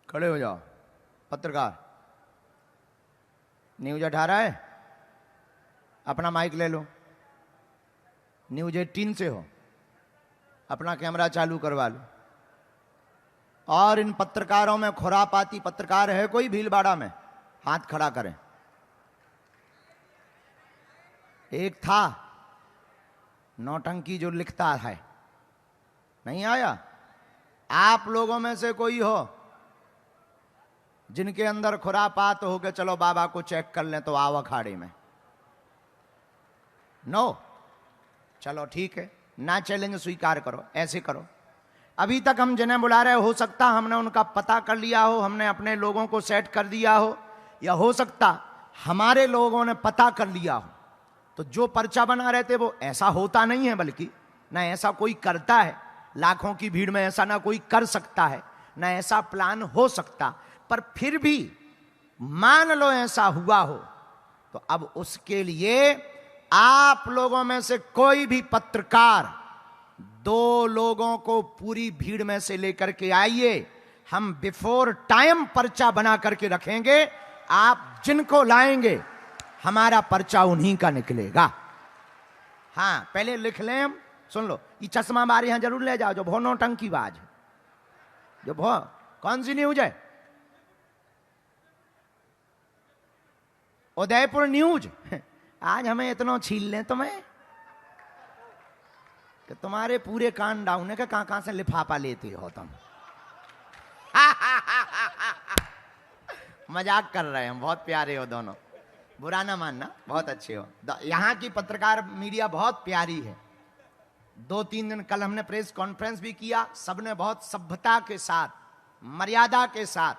खड़े हो जाओ। पत्रकार न्यूज 18 है, अपना माइक ले लो। न्यूज 18 से हो, अपना कैमरा चालू करवा लो। और इन पत्रकारों में खुरापाती पत्रकार है कोई भीलवाड़ा में? हाथ खड़ा करें। एक था नौटंकी जो लिखता है, नहीं आया? आप लोगों में से कोई हो जिनके अंदर खुरापात हो के चलो बाबा को चेक कर लें तो आओ अखाड़े में? नो, चलो ठीक है, ना चैलेंज स्वीकार करो, ऐसे करो। अभी तक हम जिन्हें बुला रहे, हो सकता हमने उनका पता कर लिया हो, हमने अपने लोगों को सेट कर दिया हो, या हो सकता हमारे लोगों ने पता कर लिया हो। तो जो पर्चा बना रहे थे वो ऐसा होता नहीं है, बल्कि ना ऐसा कोई करता है। लाखों की भीड़ में ऐसा ना कोई कर सकता है, ना ऐसा प्लान हो सकता। पर फिर भी मान लो ऐसा हुआ हो, तो अब उसके लिए आप लोगों में से कोई भी पत्रकार 2 लोगों को पूरी भीड़ में से लेकर के आइए। हम बिफोर टाइम पर्चा बना करके रखेंगे। आप जिनको लाएंगे हमारा पर्चा उन्हीं का निकलेगा। हां, पहले लिख लें हम। सुन लो, ये चश्मा बारे यहां जरूर ले जाओ जो भो नौटंकी बाज, जो भो कौन सी न्यूज है? उदयपुर न्यूज। आज हमें इतना छील लें तुम्हें कि तुम्हारे पूरे कान डाउन है कि कहां कहां से लिफाफा लेते हो तुम। मजाक कर रहे हैं हम, बहुत प्यारे हो दोनों, बुरा ना मानना, बहुत अच्छे हो। यहां की पत्रकार मीडिया बहुत प्यारी है। 2-3 दिन कल हमने प्रेस कॉन्फ्रेंस भी किया, सबने बहुत सभ्यता के साथ, मर्यादा के साथ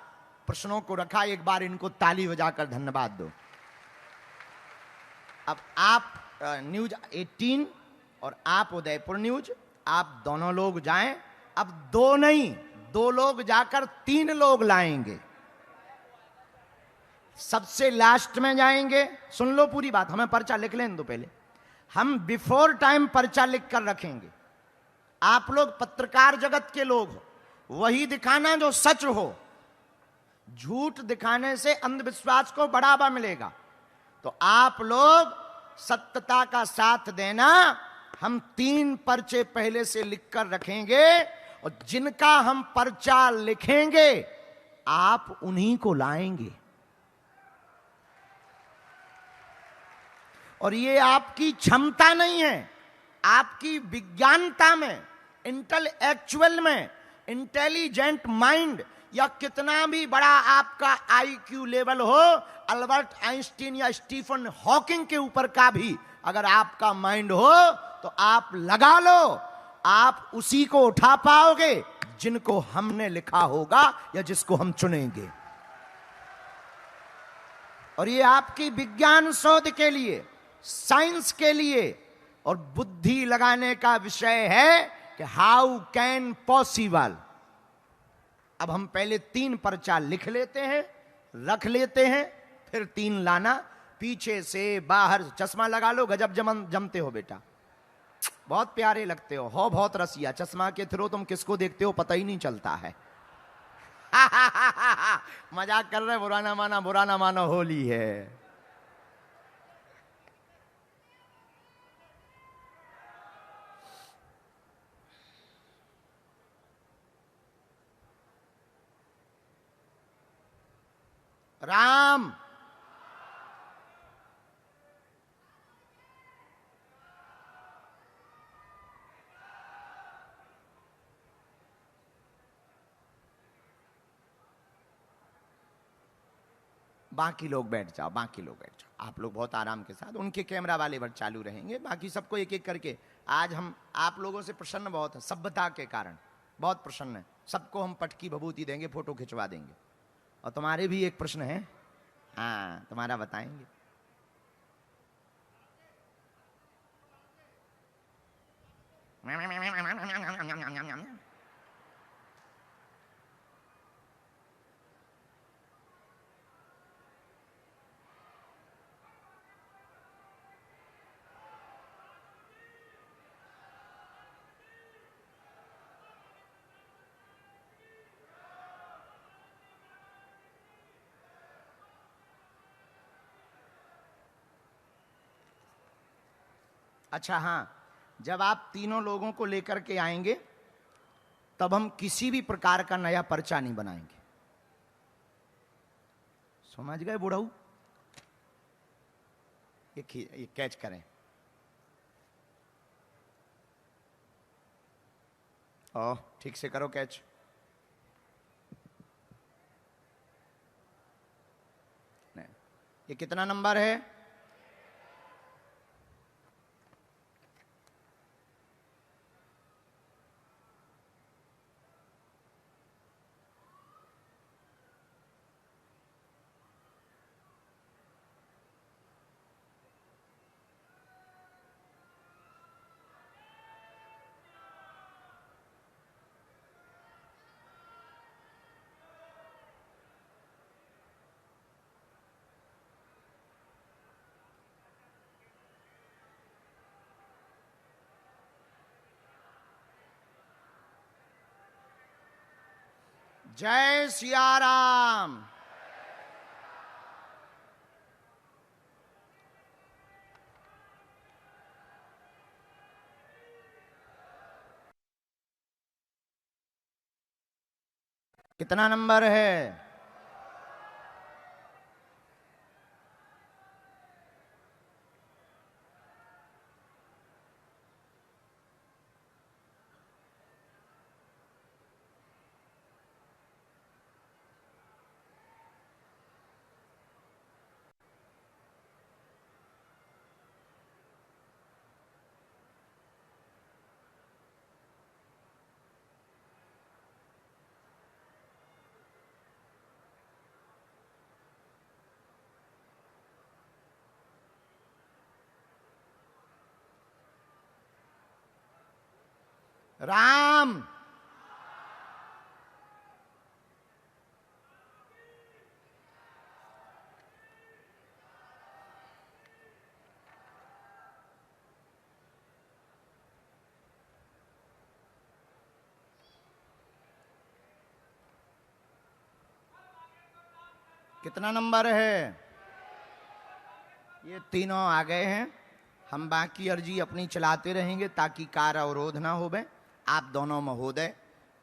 प्रश्नों को रखा। एक बार इनको ताली बजाकर धन्यवाद दो। अब आप न्यूज 18 और आप उदयपुर न्यूज, आप दोनों लोग जाएं। अब 2 नहीं, 2 लोग जाकर 3 लोग लाएंगे। सबसे लास्ट में जाएंगे। सुन लो पूरी बात, हमें पर्चा लिख लें दो पहले। हम बिफोर टाइम पर्चा लिख कर रखेंगे। आप लोग पत्रकार जगत के लोग हो, वही दिखाना जो सच हो। झूठ दिखाने से अंधविश्वास को बढ़ावा मिलेगा। तो आप लोग सत्यता का साथ देना। हम 3 पर्चे पहले से लिखकर रखेंगे और जिनका हम पर्चा लिखेंगे आप उन्हीं को लाएंगे। और ये आपकी क्षमता नहीं है, आपकी विज्ञानता में, इंटेलेक्चुअल में, इंटेलिजेंट माइंड, या कितना भी बड़ा आपका आईक्यू लेवल हो, अल्बर्ट आइंस्टीन या स्टीफन हॉकिंग के ऊपर का भी अगर आपका माइंड हो तो आप लगा लो, आप उसी को उठा पाओगे जिनको हमने लिखा होगा या जिसको हम चुनेंगे। और ये आपकी विज्ञान शोध के लिए, साइंस के लिए और बुद्धि लगाने का विषय है कि हाउ कैन पॉसिबल। अब हम पहले 3 पर्चा लिख लेते हैं, रख लेते हैं, फिर 3 लाना। पीछे से बाहर चश्मा लगा लो, गजब जमते हो बेटा, बहुत प्यारे लगते हो बहुत रसिया। चश्मा के थ्रू तुम किसको देखते हो पता ही नहीं चलता है। मजाक कर रहे, बुरा ना माना, बुरा ना मानो, होली है। राम बाकी लोग बैठ जाओ, बाकी लोग बैठ जाओ। आप लोग बहुत आराम के साथ, उनके कैमरा वाले पर चालू रहेंगे, बाकी सबको एक एक करके। आज हम आप लोगों से प्रसन्न बहुत है, सभ्यता के कारण बहुत प्रसन्न है। सबको हम पटकी भभूति देंगे, फोटो खिंचवा देंगे। और तुम्हारे भी एक प्रश्न है, हाँ तुम्हारा बताएंगे। अच्छा हाँ, जब आप तीनों लोगों को लेकर के आएंगे तब हम किसी भी प्रकार का नया पर्चा नहीं बनाएंगे। समझ गए बुढ़ऊ? ये कैच करें। ओह, ठीक से करो कैच। नहीं, ये कितना नंबर है? जय सिया राम। कितना नंबर है? राम। कितना नंबर है? ये तीनों आ गए हैं। हम बाकी अर्जी अपनी चलाते रहेंगे ताकि कार्य अवरोध ना होवे। आप दोनों महोदय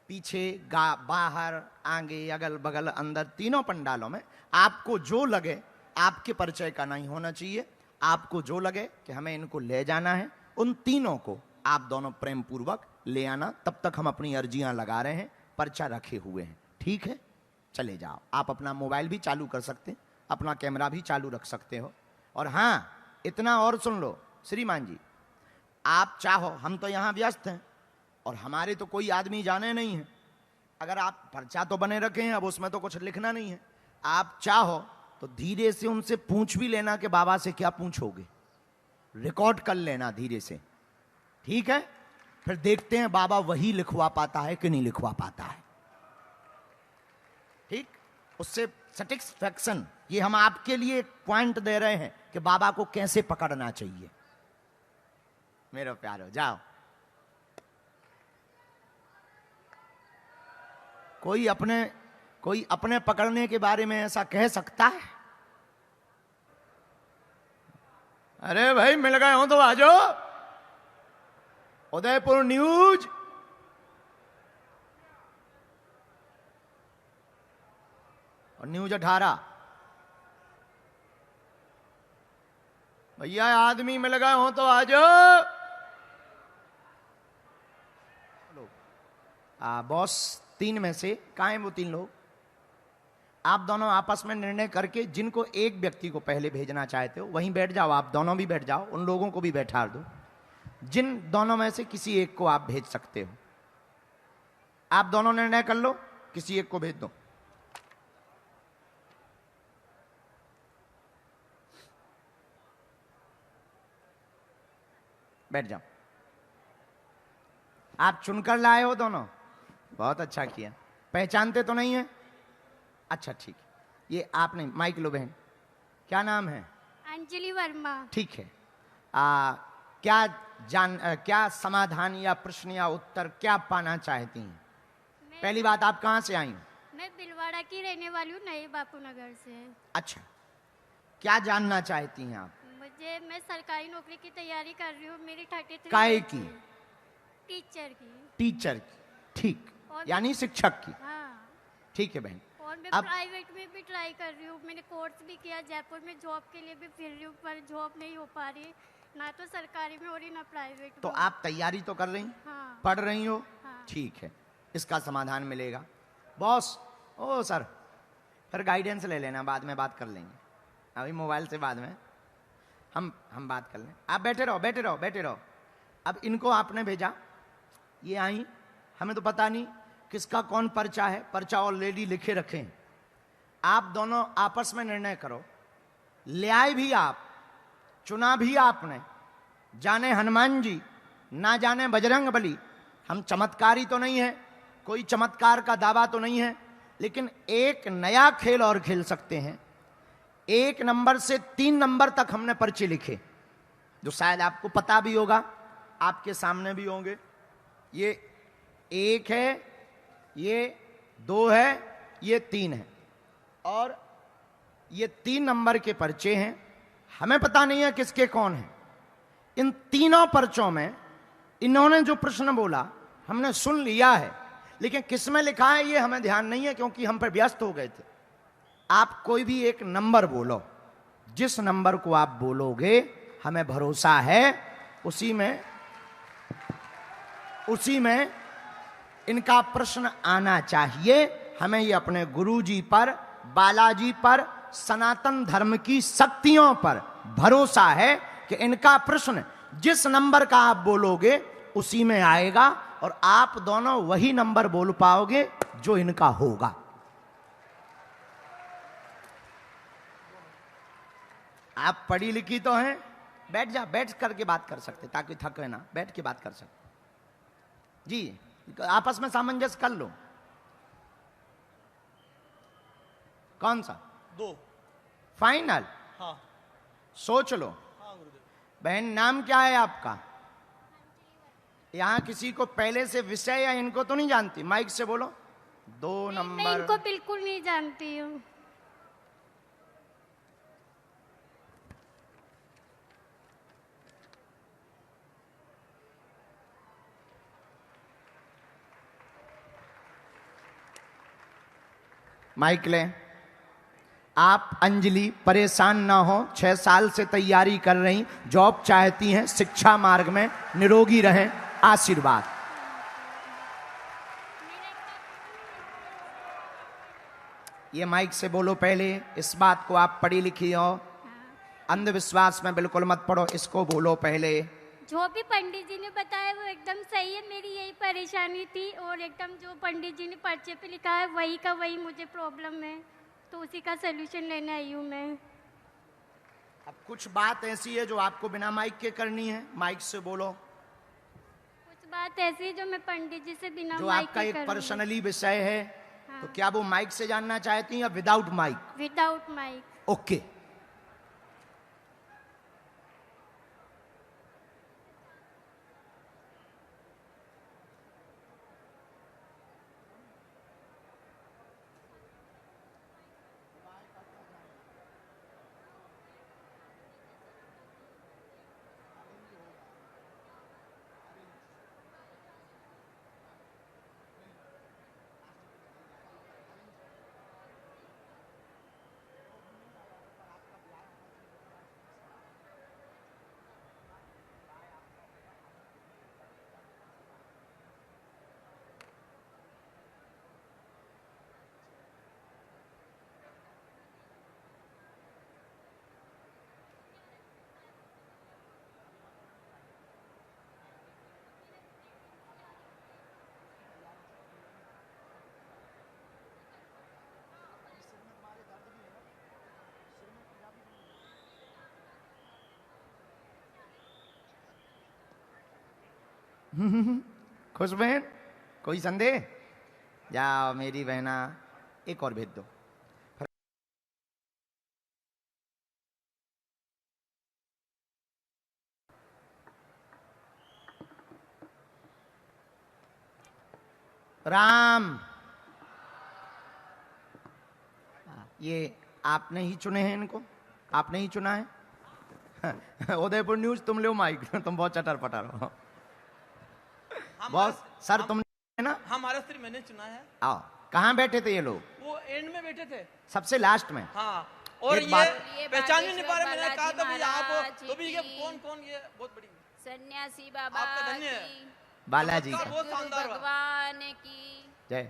पीछे बाहर आगे अगल बगल अंदर तीनों पंडालों में आपको जो लगे, आपके परिचय का नहीं होना चाहिए, आपको जो लगे कि हमें इनको ले जाना है, उन तीनों को आप दोनों प्रेम पूर्वक ले आना। तब तक हम अपनी अर्जियां लगा रहे हैं, पर्चा रखे हुए हैं। ठीक है, चले जाओ। आप अपना मोबाइल भी चालू कर सकते हैं, अपना कैमरा भी चालू रख सकते हो। और हाँ, इतना और सुन लो श्रीमान जी, आप चाहो, हम तो यहां व्यस्त हैं और हमारे तो कोई आदमी जाने नहीं है। अगर आप पर्चा तो बने रखे हैं, अब उसमें तो कुछ लिखना नहीं है। आप चाहो तो धीरे से उनसे पूछ भी लेना कि बाबा से क्या पूछोगे, रिकॉर्ड कर लेना धीरे से। ठीक है, फिर देखते हैं बाबा वही लिखवा पाता है कि नहीं लिखवा पाता है। ठीक, उससे सेटिस्फैक्शन, ये हम आपके लिए एक पॉइंट दे रहे हैं कि बाबा को कैसे पकड़ना चाहिए। मेरे प्यारो, जाओ। कोई अपने पकड़ने के बारे में ऐसा कह सकता है? अरे भाई, मिल गए हो तो आ जाओ। उदयपुर न्यूज, और न्यूज 18। भैया आदमी मिल गए हो तो आ जाओ। बॉस, 3 में से कहाँ हैं वो 3 लोग? आप दोनों आपस में निर्णय करके जिनको एक व्यक्ति को पहले भेजना चाहते हो वहीं बैठ जाओ। आप दोनों भी बैठ जाओ, उन लोगों को भी बैठा दो। जिन दोनों में से किसी एक को आप भेज सकते हो। आप दोनों निर्णय कर लो, किसी एक को भेज दो। बैठ जाओ। आप चुनकर लाए हो दोनों, बहुत अच्छा किया। पहचानते तो नहीं है? अच्छा ठीक है, ये आप नहीं, माइक लो बहन। क्या नाम है? अंजलि वर्मा। ठीक है। क्या समाधान या प्रश्न या उत्तर क्या पाना चाहती हैं? पहली बात, आप कहाँ से आई? मैं बिलवाड़ा की रहने वाली हूँ, नए बापू नगर से। अच्छा, क्या जानना चाहती हैं आप? मुझे मैं सरकारी नौकरी की तैयारी कर रही हूँ। मेरी 33 काय की? टीचर की। टीचर की, ठीक, और यानी शिक्षक की। हाँ, ठीक है बहन। और मैं अब प्राइवेट में भी ट्राई कर रही हूँ। मैंने कोर्स भी किया, जयपुर में जॉब के लिए भी फिर रही हूँ, पर जॉब नहीं हो पा रही, ना तो सरकारी में हो रही ना प्राइवेट तो में। आप तैयारी तो कर रही, हाँ। पढ़ रही हो, हाँ। ठीक है, इसका समाधान मिलेगा। बॉस, ओ सर, फिर गाइडेंस ले लेना, बाद में बात कर लेंगे, अभी मोबाइल से बाद में हम बात कर लें। आप बैठे रहो, बैठे रहो, बैठे रहो। अब इनको आपने भेजा, ये आई, हमें तो पता नहीं किसका कौन पर्चा है, पर्चा ऑलरेडी लिखे रखे हैं। आप दोनों आपस में निर्णय करो, ले आए भी आप, चुना भी आपने, जाने हनुमान जी ना जाने बजरंग बली। हम चमत्कारी तो नहीं है, कोई चमत्कार का दावा तो नहीं है, लेकिन एक नया खेल और खेल सकते हैं। 1 नंबर से 3 नंबर तक हमने पर्चे लिखे, जो शायद आपको पता भी होगा, आपके सामने भी होंगे। ये 1 है, ये 2 है, ये 3 है, और ये 3 नंबर के पर्चे हैं। हमें पता नहीं है किसके कौन है। इन तीनों पर्चों में इन्होंने जो प्रश्न बोला हमने सुन लिया है, लेकिन किस में लिखा है ये हमें ध्यान नहीं है, क्योंकि हम पर व्यस्त हो गए थे। आप कोई भी एक नंबर बोलो, जिस नंबर को आप बोलोगे हमें भरोसा है उसी में इनका प्रश्न आना चाहिए। हमें ये अपने गुरुजी पर, बालाजी पर, सनातन धर्म की शक्तियों पर भरोसा है कि इनका प्रश्न जिस नंबर का आप बोलोगे उसी में आएगा, और आप दोनों वही नंबर बोल पाओगे जो इनका होगा। आप पढ़ी लिखी तो हैं, बैठ जा, बैठ करके बात कर सकते, ताकि थके ना, बैठ के बात कर सकते जी। आपस में सामंजस्य कर लो। कौन सा? 2 फाइनल? हाँ। सोच लो। हाँ गुरुदेव। बहन, नाम क्या है आपका? यहां किसी को पहले से विषय या इनको तो नहीं जानती? माइक से बोलो। 2 मैं नंबर। इनको बिल्कुल नहीं जानती हूँ। माइक ले। आप अंजलि परेशान ना हो, 6 साल से तैयारी कर रही, जॉब चाहती हैं, शिक्षा मार्ग में निरोगी रहें, आशीर्वाद। ये माइक से बोलो पहले, इस बात को आप पढ़ी लिखी हो, अंधविश्वास में बिल्कुल मत पड़ो, इसको बोलो पहले। जो भी पंडित जी ने बताया वो एकदम सही है। मेरी यही परेशानी थी, और एकदम जो पंडित जी ने पर्चे पे लिखा है वही का वही मुझे प्रॉब्लम है, तो उसी का सलूशन लेने आई हूँ मैं। अब कुछ बात ऐसी है जो आपको बिना माइक के करनी है, माइक से बोलो। कुछ बात ऐसी है जो मैं पंडित जी से बिना जो माइक आपका के एक करूँगी। पर्सनली विषय है, हाँ। तो क्या वो माइक से जानना चाहती हैं या without mic? Without mic. Okay. खुश बहन, कोई संदेह? जाओ मेरी बहना, एक और भेज दो। राम, ये आपने ही चुने हैं इनको, आपने ही चुना है। उदयपुर न्यूज तुम लो माइक, तुम बहुत चटर पटर हो। बहुत सर तुमने ना, हमारा सिर्फ मैंने चुना है। आओ, कहाँ बैठे थे ये लोग? वो एंड में बैठे थे, सबसे लास्ट में। हाँ। और एक बात- ये पहचान ही नहीं पा रहे। मैंने कहा था भाई आप, तो भी ये कौन कौन, ये बहुत बड़ी सन्यासी बाबा आपका धन्य है। की, बालाजी चमत्कार का बहुत शानदार हुआ। भगवान की जय।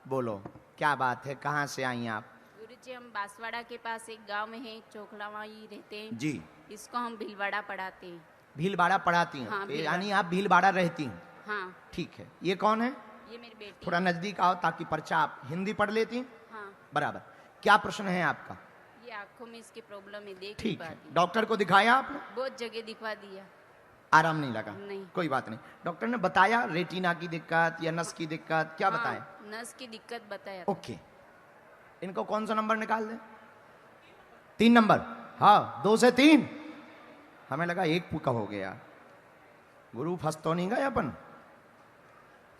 बोलो क्या बात है, कहाँ से आई आप? गुरुजी, हम बांसवाड़ा के पास एक गांव में है, चोखलावाई रहते हैं जी। इसको हम भीलवाड़ा पढ़ाते हैं। भीलवाड़ा पढ़ाती हैं? हाँ, तो भीलवाड़ा। यानी आप भीलवाड़ा रहती हैं? हाँ, ठीक है। ये कौन है? ये मेरी बेटी। थोड़ा नजदीक आओ ताकि पर्चा, आप हिंदी पढ़ लेती हैं? हाँ, बराबर। क्या प्रश्न है आपका? ये आंखों में इसकी प्रॉब्लम है, देख नहीं ठीक है। पाती। डॉक्टर को दिखाया आपने? बहुत जगह दिखवा दिया, आराम नहीं लगा? नहीं। कोई बात नहीं। डॉक्टर ने बताया रेटिना की दिक्कत या नस की दिक्कत, क्या हाँ, बताया? नस की दिक्कत बताया। ओके। इनको कौन सा नंबर निकाल दे? 3 नंबर। हाँ, 2 से 3। हमें लगा 1 का हो गया। गुरु फंस तो नहीं गए अपन?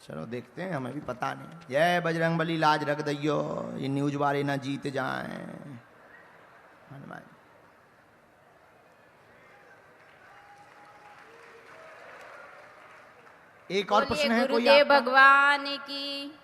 चलो देखते हैं, हमें भी पता नहीं। जय बजरंग बली, लाज रख दइयो, ये न्यूज वाले ना जीत जाएं। हनुमान। एक और प्रश्न है कोई गुरुदेव आपका? भगवान की।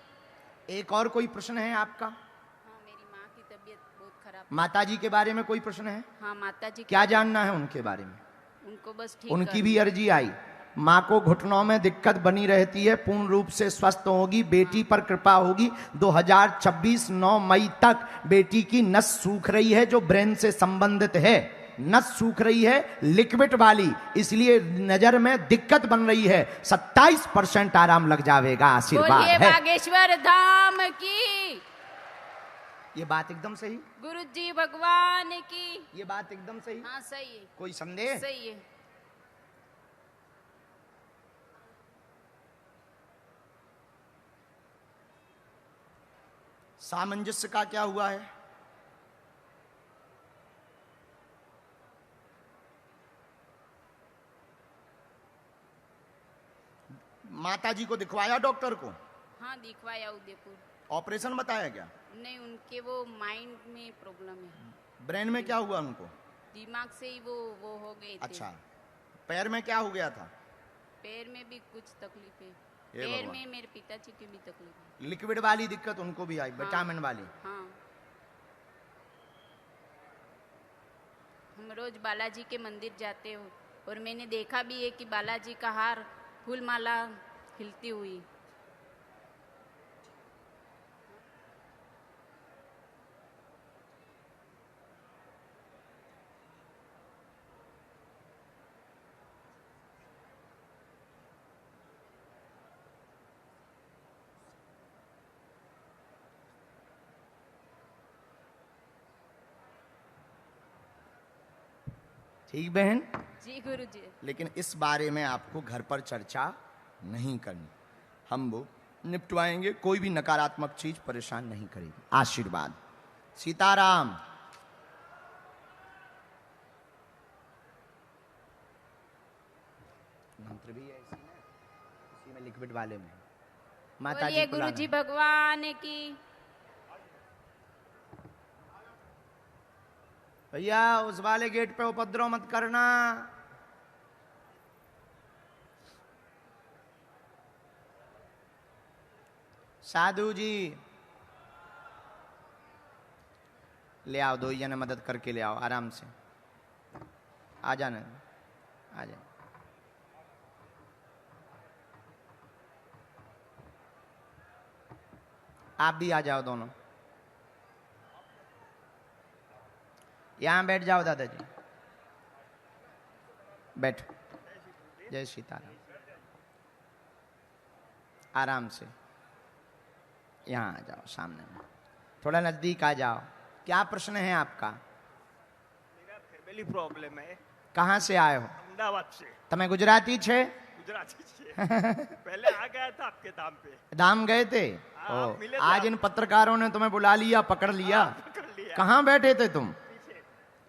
एक और कोई प्रश्न है आपका? हाँ, मेरी माँ की तबीयत बहुत खराब। माता जी के बारे में कोई प्रश्न है? हाँ, माता जी क्या जानना है उनके बारे में? उनको बस ठीक उनकी भी अर्जी आई। माँ को घुटनों में दिक्कत बनी रहती है, पूर्ण रूप से स्वस्थ होगी, बेटी पर कृपा होगी। 2026 9 मई तक बेटी की नस सूख रही है जो ब्रेन से संबंधित है, नस सूख रही है लिक्विड वाली, इसलिए नजर में दिक्कत बन रही है। 27% आराम लग जाएगा, आशीर्वाद बोलिए है। बागेश्वर धाम की। ये बात एकदम सही, गुरु जी भगवान की। ये बात एकदम सही। हाँ, सही है, कोई संदेह? सही है। सामंजस्य का क्या हुआ है? माता जी को दिखवाया डॉक्टर को? हाँ, दिखवाया उदयपुर। ऑपरेशन बताया क्या? नहीं, उनके वो माइंड में प्रॉब्लम है, ब्रेन में क्या हुआ उनको? दिमाग से ही वो हो गए थे। अच्छा। पैर में क्या हो गया था? पैर में भी कुछ तकलीफ है। हे पैर भगवान। में मेरे पिताजी की भी तकलीफ है। लिक्विड वाली दिक्कत उनको भी आई, विटामिन वाली। हाँ, हम रोज बालाजी के मंदिर जाते हो और मैंने देखा भी है कि बालाजी का हार, फूल माला हिलती हुई। ठीक बहन? जी गुरु जी। लेकिन इस बारे में आपको घर पर चर्चा नहीं करनी, हम वो निपटवाएंगे। कोई भी नकारात्मक चीज परेशान नहीं करेगी। आशीर्वाद। सीताराम। मंत्र भी है इसी में लिक्विड वाले में। माता बोलिए जी गुरु जी भगवान की। भैया उस वाले गेट पे उपद्रव मत करना। साधु जी ले आओ, 2 जने मदद करके ले आओ, आराम से आ जाना, आ जाए। आप भी आ जाओ दोनों, यहां बैठ जाओ दादाजी, बैठो। जय सीताराम। आराम से यहां आ जाओ, सामने में थोड़ा नजदीक आ जाओ। क्या प्रश्न है आपका? मेरा फैमिली प्रॉब्लम है। कहां से आए हो? अहमदाबाद से। तमें गुजराती छे? गुजराती से। पहले आ गया था आपके दाम पे। धाम गए थे? हाँ, ओ, मिले थे आज आप। इन पत्रकारों ने तुम्हें बुला लिया, पकड़ लिया। पकड़ लिया। कहां बैठे थे तुम? पीछे।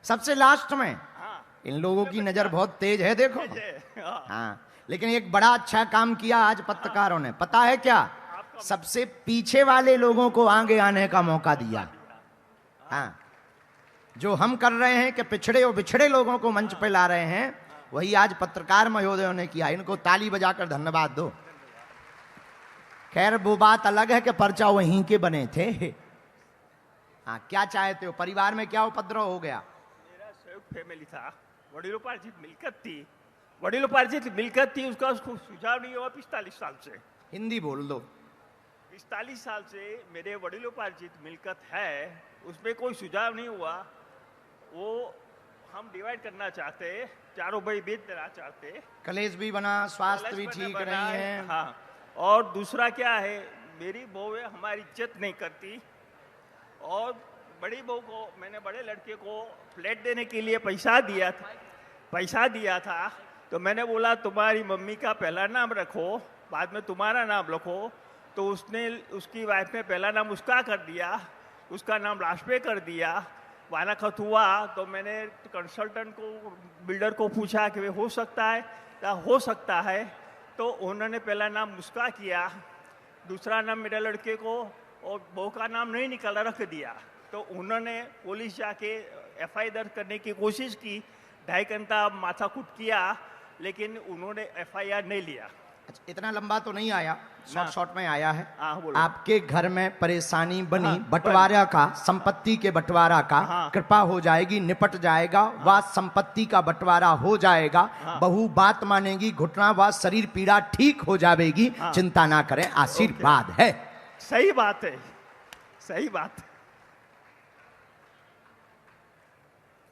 सबसे लास्ट में। हाँ। इन लोगों की नजर बहुत तेज है, देखो। हाँ। हाँ, लेकिन एक बड़ा अच्छा काम किया आज पत्रकारों ने। पता है क्या? सबसे पीछे वाले लोगों को आगे आने का मौका दिया। हाँ, जो हम कर रहे हैं कि पिछड़े और बिछड़े लोगों को मंच पे ला रहे हैं, वही आज पत्रकार महोदयों ने किया। इनको ताली बजाकर धन्यवाद दो। खैर वो बात अलग है कि पर्चा वहीं के बने थे। हाँ, क्या चाहते हो? परिवार में क्या उपद्रव हो गया? मेरा संयुक्त फैमिली था, वडिलोपार्जित मिलकत थी, उसका सुझाव नहीं हुआ 45 साल से। हिंदी बोल दो। 45 साल से मेरे वडिलोपार्जित मिलकत है, उसमें कोई सुझाव नहीं हुआ। वो हम डिवाइड करना चाहते, चारों भाई बेच देना चाहते। कलेश भी बना, स्वास्थ्य भी ठीक नहीं है। हाँ, और दूसरा क्या है, मेरी बहू है, हमारी इज्जत नहीं करती। और बड़ी बहू को, मैंने बड़े लड़के को फ्लैट देने के लिए पैसा दिया था, तो मैंने बोला तुम्हारी मम्मी का पहला नाम रखो, बाद में तुम्हारा नाम रखो। तो उसने, उसकी वाइफ ने पहला नाम उसका कर दिया, उसका नाम लास्ट पे कर दिया। वानाखत हुआ तो मैंने कंसल्टेंट को, बिल्डर को पूछा कि हो सकता है, क्या हो सकता है? तो उन्होंने पहला नाम उसका किया, दूसरा नाम मेरे लड़के को, और बहू का नाम नहीं निकाला, रख दिया। तो उन्होंने पुलिस जाके एफआईआर दर्ज करने की कोशिश की, 2.5 घंटा माथाकूट किया, लेकिन उन्होंने एफआईआर नहीं लिया। अच्छा, इतना लंबा तो नहीं आया, शॉर्ट में आया है। बोलो। आपके घर में परेशानी बनी, बंटवारा का, संपत्ति के बंटवारा का, कृपा हो जाएगी, निपट जाएगा, व संपत्ति का बंटवारा हो जाएगा। बहू बात मानेगी, घुटना व शरीर पीड़ा ठीक हो जाएगी। चिंता ना करें, आशीर्वाद है। सही बात है, सही बात।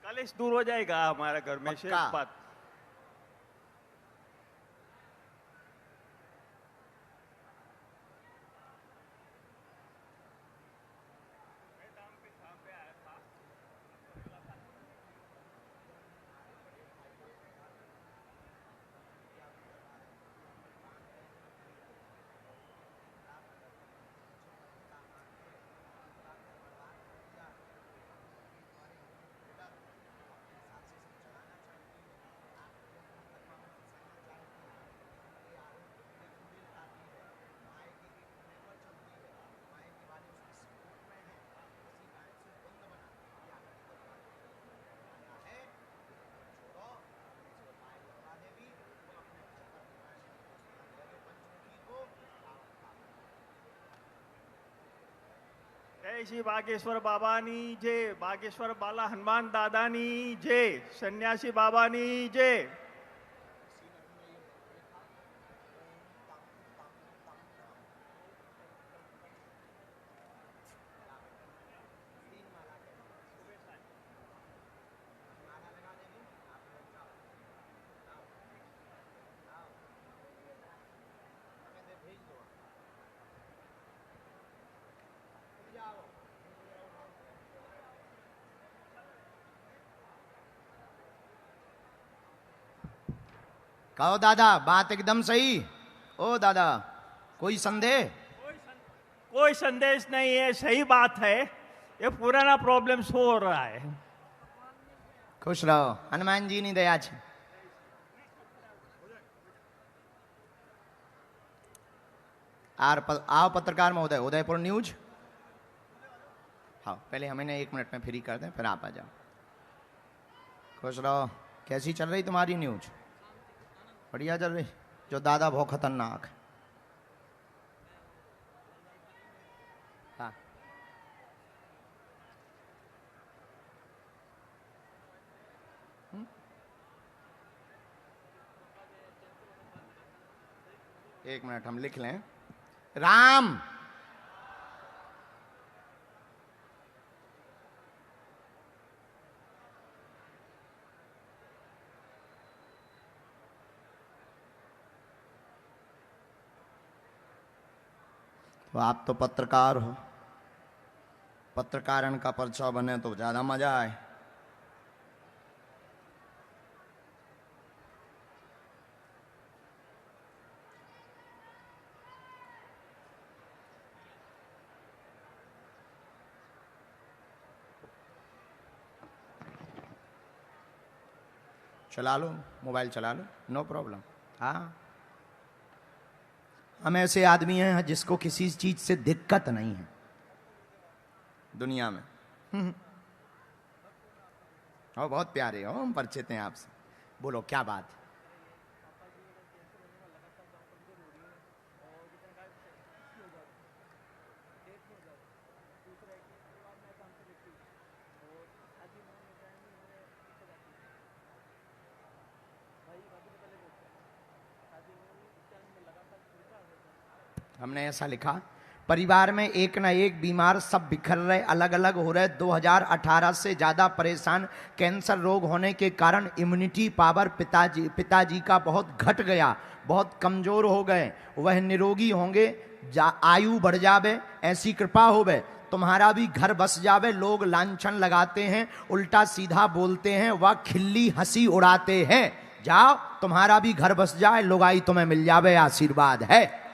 कलेश दूर हो जाएगा हमारे घर में से बात। जय श्री बागेश्वर बाबानी जय, बागेश्वर बाला हनुमान दादानी जय, सन्यासी बाबानी जय। कहो दादा, बात एकदम सही। ओ दादा, कोई संदेह? कोई संदेश नहीं है, सही बात है। ये पुराना प्रॉब्लम हो रहा है। खुश रहो, हनुमान जी ની દયા છે। आओ पत्रकार महोदय, उदयपुर न्यूज। हाँ, पहले हमें 1 मिनट में फ्री कर दें, फिर आप आ जाओ। खुश रहो। कैसी चल रही तुम्हारी न्यूज? बढ़िया चल रही। जो दादा बहुत खतरनाक है। हाँ, एक मिनट हम लिख लें। राम, तो आप तो पत्रकार हो, पत्रकारण का पर्चा बने तो ज्यादा मजा आए। चला लो, मोबाइल चला लो, नो प्रॉब्लम। हाँ, हम ऐसे आदमी हैं जिसको किसी चीज से दिक्कत नहीं है दुनिया में। हो, बहुत प्यारे हो, हम परिचित हैं आपसे। बोलो क्या बात। हमने ऐसा लिखा, परिवार में एक ना एक बीमार, सब बिखर रहे, अलग अलग हो रहे। 2018 से ज़्यादा परेशान, कैंसर रोग होने के कारण इम्यूनिटी पावर पिताजी का बहुत घट गया, बहुत कमज़ोर हो गए। वह निरोगी होंगे, आयु बढ़ जावे, ऐसी कृपा होवे। तुम्हारा भी घर बस जावे। लोग लांछन लगाते हैं, उल्टा सीधा बोलते हैं, वह खिल्ली हंसी उड़ाते हैं। जाओ, तुम्हारा भी घर बस जाए, लुगाई तुम्हें मिल जावे, आशीर्वाद है।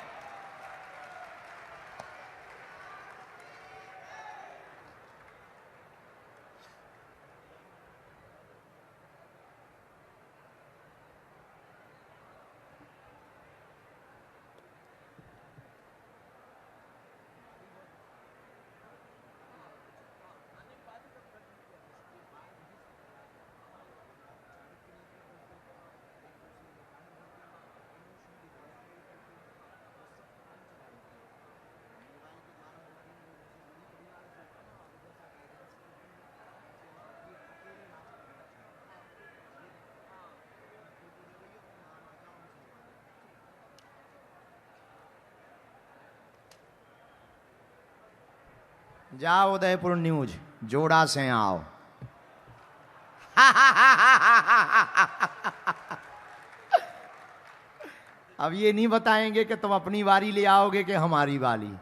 जाओ उदयपुर न्यूज, जोड़ा से आओ। अब ये नहीं बताएंगे कि तुम अपनी बारी ले आओगे कि हमारी बारी।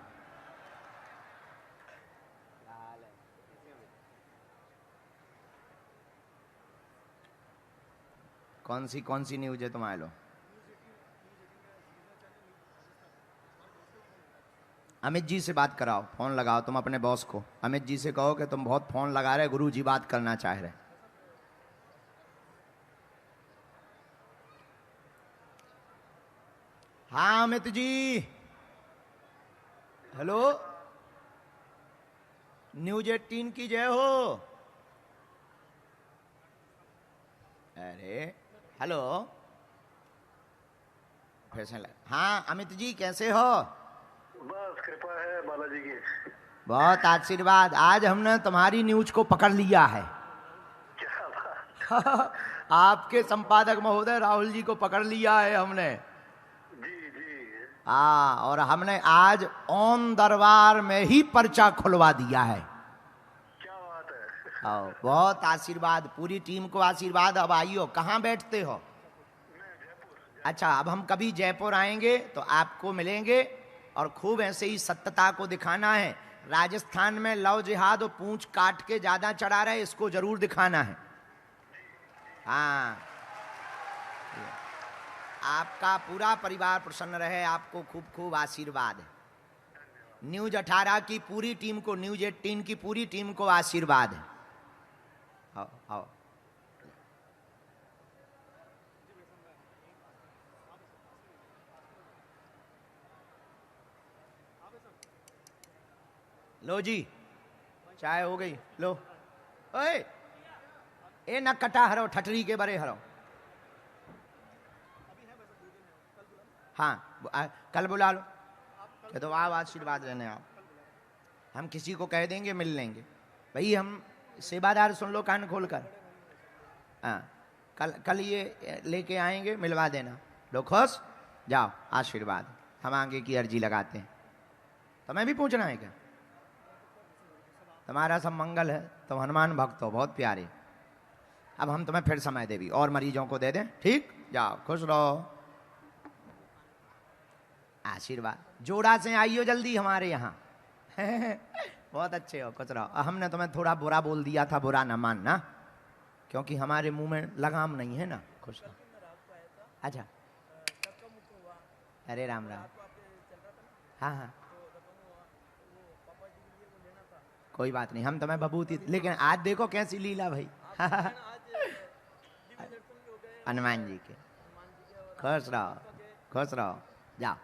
कौन सी न्यूज है तुम्हारे लो? अमित जी से बात कराओ, फोन लगाओ तुम अपने बॉस को। अमित जी से कहो कि तुम बहुत फोन लगा रहे, गुरु जी बात करना चाह रहे। हाँ अमित जी, हेलो, न्यूज 18 की जय हो। अरे हेलो, फिर से हाँ अमित जी कैसे हो? बस कृपा है बालाजी की। बहुत आशीर्वाद। आज हमने तुम्हारी न्यूज को पकड़ लिया है। क्या बात। आपके संपादक महोदय राहुल जी को पकड़ लिया है हमने। जी जी। हाँ, और हमने आज ऑन दरबार में ही पर्चा खुलवा दिया है। क्या बात है। हाँ, बहुत आशीर्वाद, पूरी टीम को आशीर्वाद। अब आइयो, कहाँ बैठते हो? अच्छा, अब हम कभी जयपुर आएंगे तो आपको मिलेंगे और खूब ऐसे ही सत्यता को दिखाना है। राजस्थान में लव जिहाद और पूंछ काट के ज्यादा चढ़ा रहे, इसको जरूर दिखाना है। हाँ, आपका पूरा परिवार प्रसन्न रहे, आपको खूब खूब आशीर्वाद। न्यूज 18 की पूरी टीम को, न्यूज 18 की पूरी टीम को आशीर्वाद है। आओ आओ। लो जी, चाय हो गई, लो। ओए, ए न कटा हरो, ठटरी के बरे हरो। हाँ, कल बुला लो। कह दो आओ आशीर्वाद लेने आओ। हम किसी को कह देंगे, मिल लेंगे भाई। हम सेवादार, सुन लो कान खोल कर। हाँ, कल ये लेके आएंगे, मिलवा देना। लो खुश, जाओ आशीर्वाद। हम आगे की अर्जी लगाते हैं। तुम्हें भी पूछना है क्या? तुम्हारा सब मंगल है, तुम हनुमान भक्त हो, बहुत प्यारे। अब हम तुम्हें फिर समय दे भी और मरीजों को दे दें, ठीक? जाओ खुश रहो, आशीर्वाद। जोड़ा से आइयो जल्दी हमारे यहाँ। बहुत अच्छे हो, खुश रहो। हमने तुम्हें थोड़ा बुरा बोल दिया था, बुरा ना मानना, क्योंकि हमारे मुंह में लगाम नहीं है ना। खुश रहो। अच्छा, अरे राम राम। हाँ हाँ, कोई बात नहीं, हम तुम्हें बबूती। लेकिन आज देखो कैसी लीला भाई। हनुमान जी के। खुश रहो, खुश रहो, जाओ।